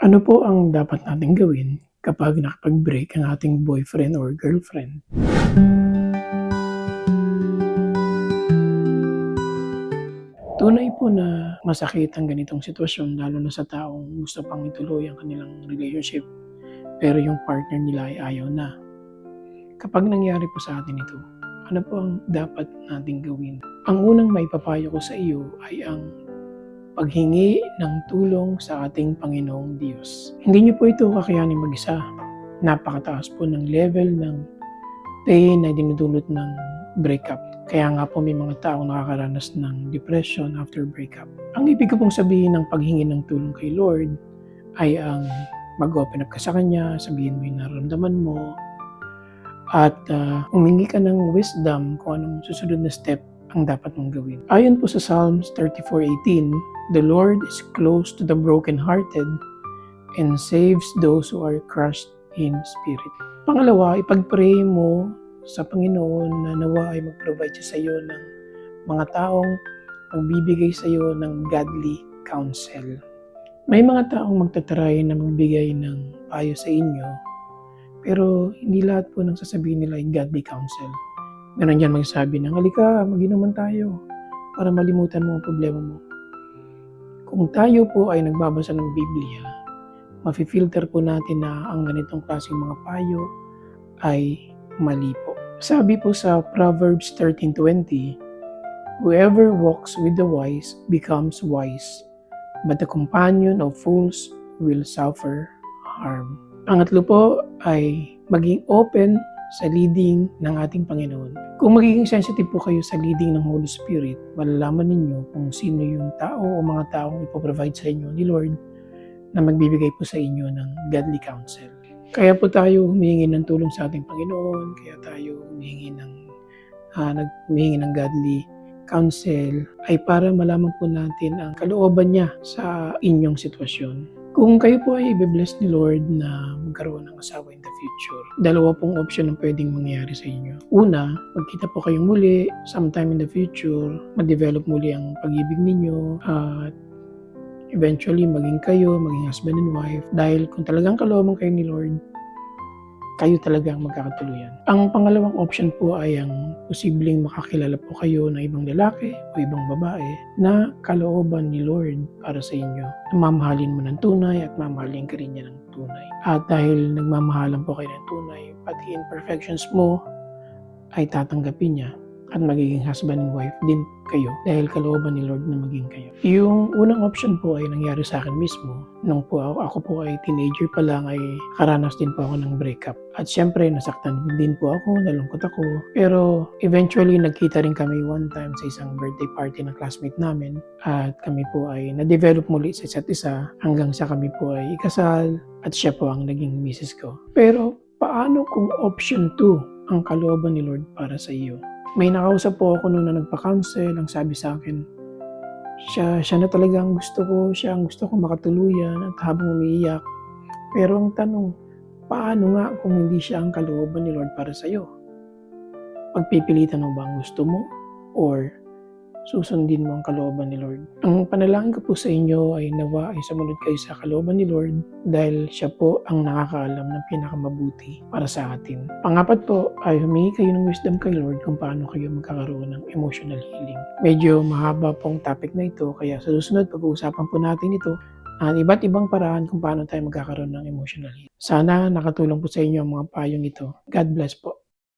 Ano po ang dapat nating gawin kapag nakapag-break ang ating boyfriend or girlfriend? Tunay po na masakit ang ganitong sitwasyon lalo na sa taong gusto pang ituloy ang kanilang relationship pero yung partner nila ay ayaw na. Kapag nangyari po sa atin ito, ano po ang dapat nating gawin? Ang unang maipapayo ko sa iyo ay ang paghingi ng tulong sa ating Panginoong Diyos. Hindi niyo po ito kakayanin mag-isa. Napakataas po ng level ng pain na dinudulot ng breakup. Kaya nga po may mga taong nakakaranas ng depression after breakup. Ang ibig ko pong sabihin ng paghingi ng tulong kay Lord ay ang mag-open up ka sa Kanya, sabihin mo yung nararamdaman mo, at humingi ka ng wisdom kung anong susunod na step ang dapat mong gawin. Ayon po sa Psalms 34:18, "The Lord is close to the brokenhearted and saves those who are crushed in spirit." Pangalawa, ipag-pray mo sa Panginoon na nawa ay mag-provide siya sa iyo ng mga taong magbibigay sa iyo ng godly counsel. May mga taong magtatry na magbigay ng payo sa inyo, pero hindi lahat po ng sasabihin nila ay godly counsel. Meron dyan magsasabi ng, "Halika, mag-inuman tayo para malimutan mo ang problema mo." Kung tayo po ay nagbabasa ng Biblia, mafi-filter po natin na ang ganitong klaseng mga payo ay mali po. Sabi po sa Proverbs 13:20, "Whoever walks with the wise becomes wise, but the companion of fools will suffer harm." Pangatlo po ay maging open sa leading ng ating Panginoon. Kung magiging sensitive po kayo sa leading ng Holy Spirit, malalaman ninyo kung sino yung tao o mga taong ipoprovide sa inyo ni Lord na magbibigay po sa inyo ng godly counsel. Kaya po tayo humihingi ng tulong sa ating Panginoon, kaya tayo humihingi ng godly counsel ay para malaman po natin ang kalooban niya sa inyong sitwasyon. Kung kayo po ay i-bless ni Lord na magkaroon ng asawa in the future, dalawa pong option ang pwedeng mangyari sa inyo. Una, magkita po kayong muli sometime in the future, ma-develop muli ang pag-ibig ninyo, at eventually maging husband and wife. Dahil kung talagang kalooban kayo ni Lord, kayo talaga ang magkakatuluyan. Ang pangalawang option po ay ang posibleng makakilala po kayo ng ibang lalaki o ibang babae na kalooban ni Lord para sa inyo. Mamahalin mo ng tunay at mamahalin ka rin niya ng tunay. At dahil nagmamahalan po kayo ng tunay, pati imperfections mo ay tatanggapin niya at magiging husband and wife din kayo dahil kalooban ni Lord na maging kayo. Yung unang option po ay nangyari sa akin mismo. Nung po ako po ay teenager pa lang ay karanas din po ako ng breakup. At syempre nasaktan din po ako, nalungkot ako. Pero eventually nagkita rin kami one time sa isang birthday party ng classmate namin. At kami po ay na-develop muli sa isa't isa hanggang sa kami po ay ikasal at siya po ang naging misis ko. Pero paano kung option 2 ang kalooban ni Lord para sa iyo? May nakausap po ako noon na nagpa-counsel, ang sabi sa akin, siya na talaga ang gusto ko, siya ang gusto ko makatuluyan at habang umiiyak. Pero ang tanong, paano nga kung hindi siya ang kalooban ni Lord para sa iyo? Pagpipilitan mo ba ang gusto mo or susundin mo ang kalooban ni Lord? Ang panalangin ko po sa inyo ay nawa ay sumunod kayo sa kalooban ni Lord dahil siya po ang nakakaalam ng pinakamabuti para sa atin. Pangapat po ay humingi kayo ng wisdom kay Lord kung paano kayo magkakaroon ng emotional healing. Medyo mahaba pong topic na ito kaya sa susunod pag-uusapan po natin ito ang iba't ibang paraan kung paano tayo magkakaroon ng emotional healing. Sana nakatulong po sa inyo ang mga payong ito. God bless po.